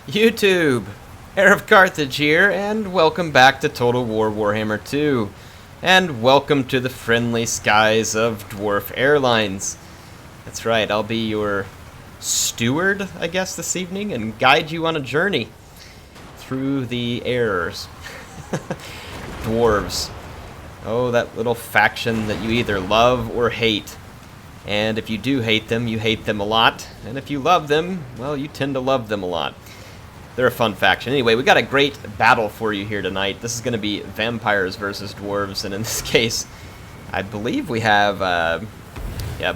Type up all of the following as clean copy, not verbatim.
YouTube! HeirofCarthage here, and welcome back to Total War Warhammer 2. And welcome to the friendly skies of Dwarf Airlines. That's right, I'll be your steward, I guess, this evening, and guide you on a journey through the airs. Dwarves. Oh, that little faction that you either love or hate. And if you do hate them, you hate them a lot. And if you love them, well, you tend to love them a lot. They're a fun faction. Anyway, we got a great battle for you here tonight. This is going to be vampires versus dwarves, and in this case, I believe we have,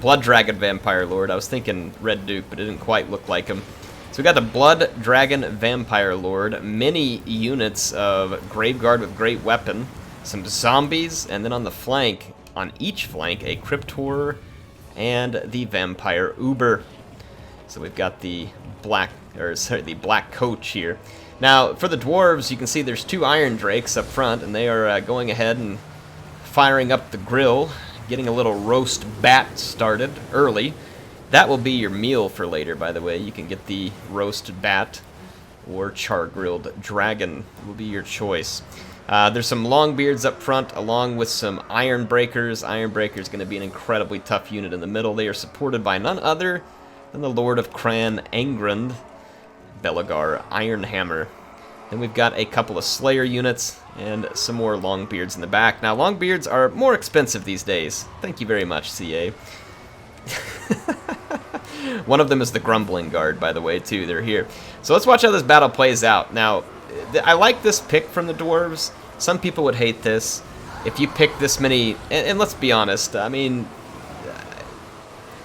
Blood Dragon Vampire Lord. I was thinking Red Duke, but it didn't quite look like him. So we got the Blood Dragon Vampire Lord, many units of Graveguard with great weapon, some zombies, and then on the flank, on each flank, a Cryptor and the Vampire Uber. So we've got the black coach here. Now, for the dwarves, you can see there's two Iron Drakes up front, and they are going ahead and firing up the grill, getting a little roast bat started early. That will be your meal for later, by the way. You can get the roasted bat or char-grilled dragon will be your choice. There's some Longbeards up front, along with some Iron Breakers. Iron Breakers going to be an incredibly tough unit in the middle. They are supported by none other than the Lord of Cran Angrand, Belagar Ironhammer. Then we've got a couple of Slayer units and some more Longbeards in the back. Now, Longbeards are more expensive these days. Thank you very much, CA. One of them is the Grumbling Guard, by the way, too. They're here. So let's watch how this battle plays out. Now, I like this pick from the dwarves. Some people would hate this. If you pick this many, and let's be honest, I mean,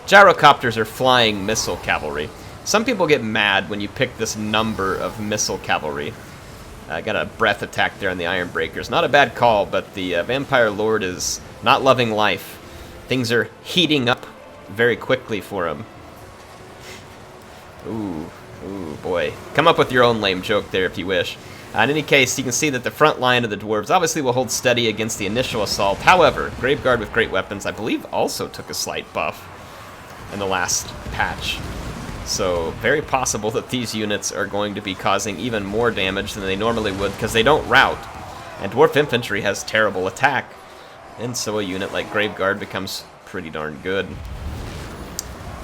gyrocopters are flying missile cavalry. Some people get mad when you pick this number of missile cavalry. I got a breath attack there on the Iron Breakers. Not a bad call, but the Vampire Lord is not loving life. Things are heating up very quickly for him. Ooh, boy. Come up with your own lame joke there if you wish. In any case, you can see that the front line of the dwarves obviously will hold steady against the initial assault. However, Graveguard with great weapons, I believe, also took a slight buff in the last patch. So, very possible that these units are going to be causing even more damage than they normally would because they don't rout. And Dwarf Infantry has terrible attack. And so a unit like Graveguard becomes pretty darn good.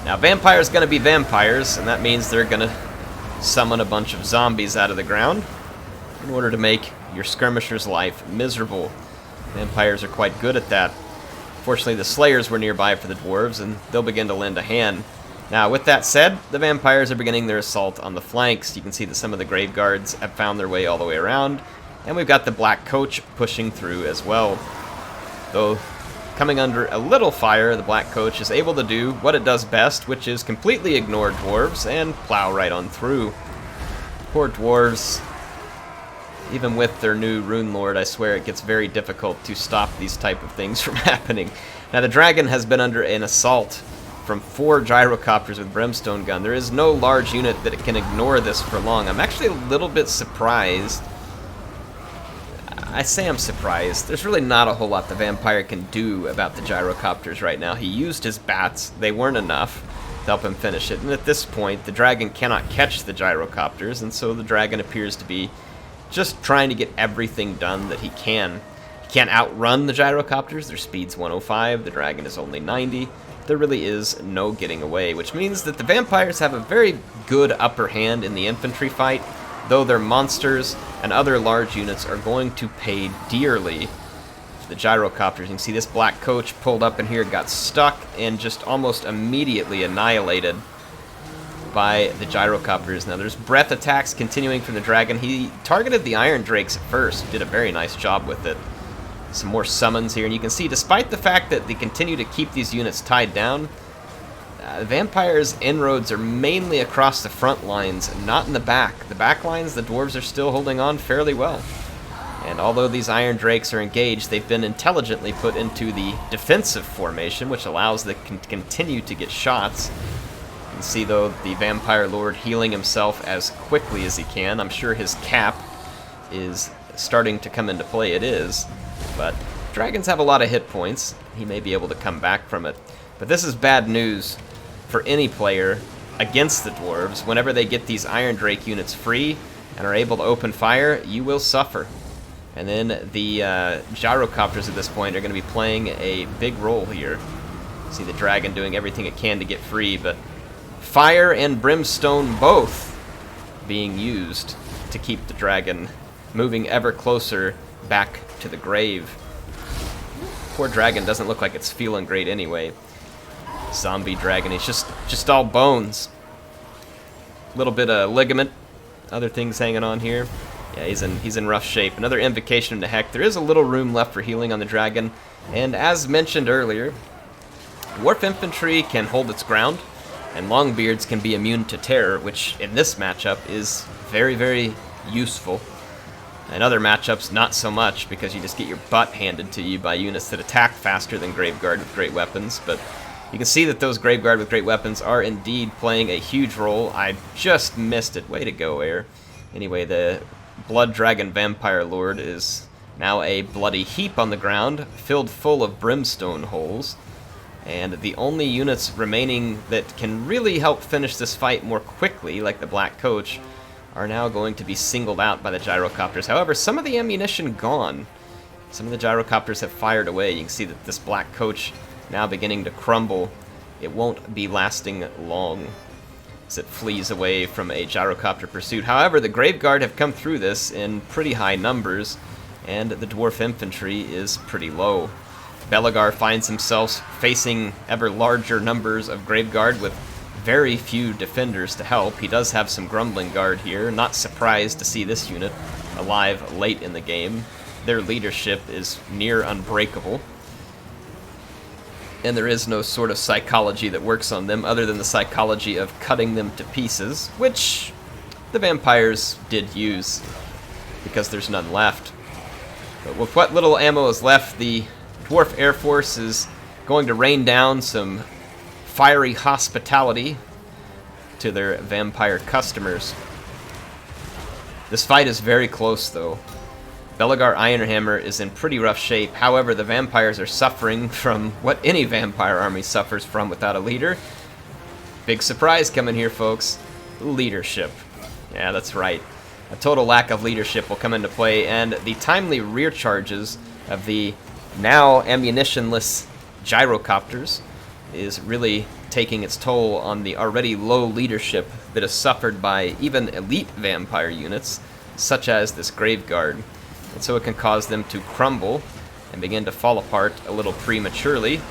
Now, Vampire's going to be vampires, and that means they're going to summon a bunch of zombies out of the ground in order to make your skirmisher's life miserable. Vampires are quite good at that. Fortunately, the Slayers were nearby for the dwarves, and they'll begin to lend a hand. Now, with that said, the vampires are beginning their assault on the flanks. You can see that some of the Graveguards have found their way all the way around, and we've got the Black Coach pushing through as well. Though, coming under a little fire, the Black Coach is able to do what it does best, which is completely ignore dwarves and plow right on through. Poor dwarves. Even with their new Rune Lord, I swear it gets very difficult to stop these type of things from happening. Now, the dragon has been under an assault from 4 gyrocopters with Brimstone Gun. There is no large unit that can ignore this for long. I'm actually a little bit surprised. I say I'm surprised. There's really not a whole lot the Vampire can do about the gyrocopters right now. He used his bats. They weren't enough to help him finish it. And at this point, the dragon cannot catch the gyrocopters, and so the dragon appears to be just trying to get everything done that he can. He can't outrun the gyrocopters. Their speed's 105. The dragon is only 90. There really is no getting away, which means that the vampires have a very good upper hand in the infantry fight, though their monsters and other large units are going to pay dearly for the gyrocopters. You can see this Black Coach pulled up in here, got stuck, and just almost immediately annihilated by the gyrocopters. Now, there's breath attacks continuing from the dragon. He targeted the Iron Drakes at first, did a very nice job with it. Some more summons here, and you can see, despite the fact that they continue to keep these units tied down, the Vampires' inroads are mainly across the front lines, not in the back. The back lines, the dwarves are still holding on fairly well. And although these Iron Drakes are engaged, they've been intelligently put into the defensive formation, which allows them to continue to get shots. You can see, though, the Vampire Lord healing himself as quickly as he can. I'm sure his cap is starting to come into play. It is. But dragons have a lot of hit points. He may be able to come back from it. But this is bad news for any player against the dwarves. Whenever they get these Iron Drake units free and are able to open fire, you will suffer. And then the gyrocopters at this point are going to be playing a big role here. See the dragon doing everything it can to get free, but fire and brimstone both being used to keep the dragon moving ever closer back to the grave. Poor dragon doesn't look like it's feeling great anyway. Zombie dragon, he's just all bones. Little bit of ligament, other things hanging on here. Yeah, he's in rough shape. Another invocation into Heck. There is a little room left for healing on the dragon, and as mentioned earlier, dwarf infantry can hold its ground, and longbeards can be immune to terror, which in this matchup is very, very useful. In other matchups, not so much, because you just get your butt handed to you by units that attack faster than Graveguard with great weapons, but you can see that those Graveguard with great weapons are indeed playing a huge role. I just missed it. Way to go, Air. Anyway, the Blood Dragon Vampire Lord is now a bloody heap on the ground, filled full of brimstone holes. And the only units remaining that can really help finish this fight more quickly, like the Black Coach, are now going to be singled out by the gyrocopters. However, some of the ammunition gone. Some of the gyrocopters have fired away. You can see that this Black Coach now beginning to crumble. It won't be lasting long as it flees away from a gyrocopter pursuit. However, the Graveguard have come through this in pretty high numbers, and the dwarf infantry is pretty low. Belegar finds himself facing ever larger numbers of Graveguard with very few defenders to help. He does have some Grumbling Guard here. Not surprised to see this unit alive late in the game. Their leadership is near unbreakable, and there is no sort of psychology that works on them other than the psychology of cutting them to pieces, which the vampires did use because there's none left. But with what little ammo is left, the Dwarf Air Force is going to rain down some fiery hospitality to their vampire customers. This fight is very close, though. Belegar Ironhammer is in pretty rough shape. However, the vampires are suffering from what any vampire army suffers from without a leader. Big surprise coming here, folks. Leadership. Yeah, that's right. A total lack of leadership will come into play, and the timely rear charges of the now ammunitionless gyrocopters is really taking its toll on the already low leadership that is suffered by even elite vampire units, such as this Graveguard. And so it can cause them to crumble and begin to fall apart a little prematurely.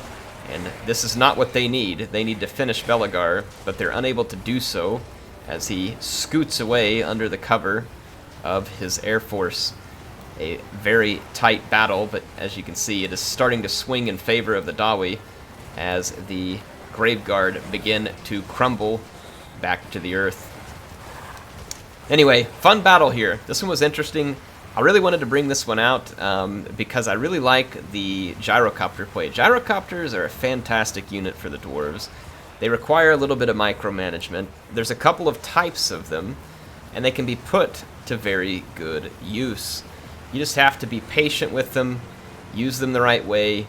And this is not what they need. They need to finish Belegar, but they're unable to do so as he scoots away under the cover of his Air Force. A very tight battle, but as you can see, it is starting to swing in favor of the Dawi as the Graveguard begin to crumble back to the earth. Anyway, fun battle here. This one was interesting. I really wanted to bring this one out because I really like the gyrocopter play. Gyrocopters are a fantastic unit for the dwarves. They require a little bit of micromanagement. There's a couple of types of them, and they can be put to very good use. You just have to be patient with them, use them the right way,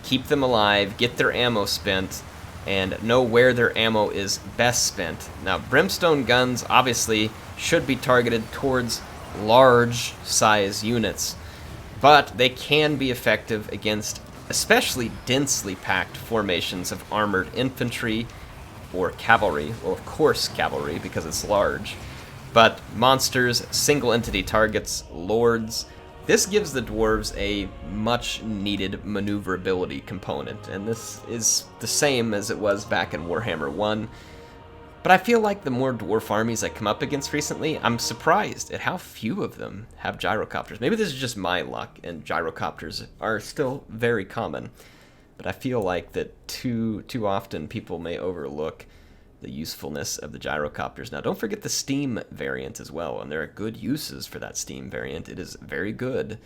keep them alive, get their ammo spent, and know where their ammo is best spent. Now, brimstone guns obviously should be targeted towards large size units, but they can be effective against especially densely packed formations of armored infantry or cavalry. Well, of course cavalry, because it's large. But monsters, single entity targets, lords, this gives the dwarves a much needed maneuverability component, and this is the same as it was back in Warhammer 1. But I feel like the more dwarf armies I come up against recently, I'm surprised at how few of them have gyrocopters. Maybe this is just my luck, and gyrocopters are still very common. But I feel like that too often people may overlook the usefulness of the gyrocopters. Now, don't forget the steam variant as well, and there are good uses for that steam variant. It is very good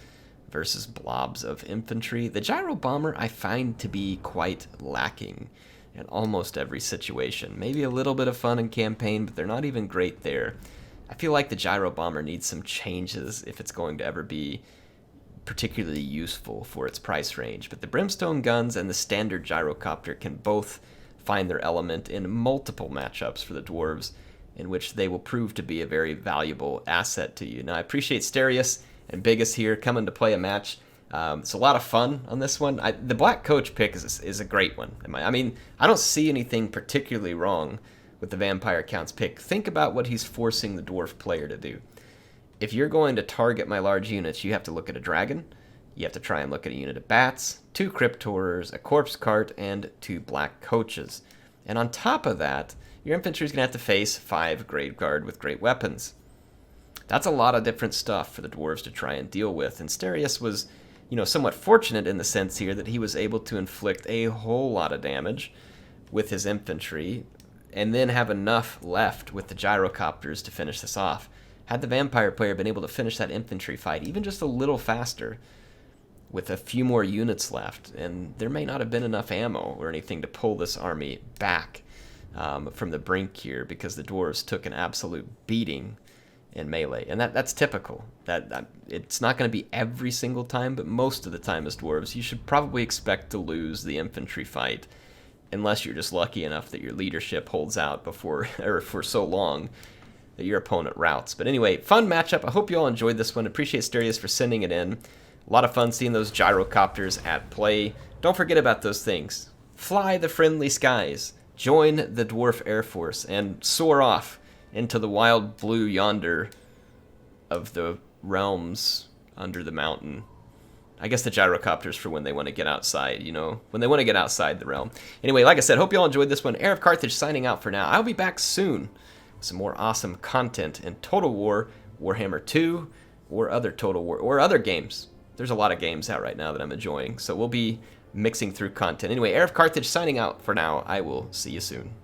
versus blobs of infantry. The gyro bomber I find to be quite lacking in almost every situation. Maybe a little bit of fun in campaign, but they're not even great there. I feel like the gyro bomber needs some changes if it's going to ever be particularly useful for its price range. But the brimstone guns and the standard gyrocopter can both find their element in multiple matchups for the Dwarves, in which they will prove to be a very valuable asset to you. Now, I appreciate Stereus and Biggest here coming to play a match. It's a lot of fun on this one. The Black Coach pick is a great one. I mean, I don't see anything particularly wrong with the Vampire Count's pick. Think about what he's forcing the Dwarf player to do. If you're going to target my large units, you have to look at a dragon, you have to try and look at a unit of bats, 2 crypt horrors, a corpse cart, and 2 black coaches. And on top of that, your infantry is going to have to face 5 grave guard with great weapons. That's a lot of different stuff for the dwarves to try and deal with. And Stereus was, somewhat fortunate in the sense here that he was able to inflict a whole lot of damage with his infantry, and then have enough left with the gyrocopters to finish this off. Had the vampire player been able to finish that infantry fight even just a little faster, with a few more units left, and there may not have been enough ammo or anything to pull this army back from the brink here, because the dwarves took an absolute beating in melee, and that's typical. That it's not going to be every single time, but most of the time as dwarves, you should probably expect to lose the infantry fight, unless you're just lucky enough that your leadership holds out before or for so long that your opponent routs. But anyway, fun matchup. I hope you all enjoyed this one. Appreciate Stereus for sending it in. A lot of fun seeing those gyrocopters at play. Don't forget about those things. Fly the friendly skies. Join the Dwarf Air Force and soar off into the wild blue yonder of the realms under the mountain. I guess the gyrocopters for when they want to get outside, when they want to get outside the realm. Anyway, like I said, hope you all enjoyed this one. HeirofCarthage signing out for now. I'll be back soon with some more awesome content in Total War, Warhammer 2, or other Total War, or other games. There's a lot of games out right now that I'm enjoying, so we'll be mixing through content. Anyway, HeirofCarthage signing out for now. I will see you soon.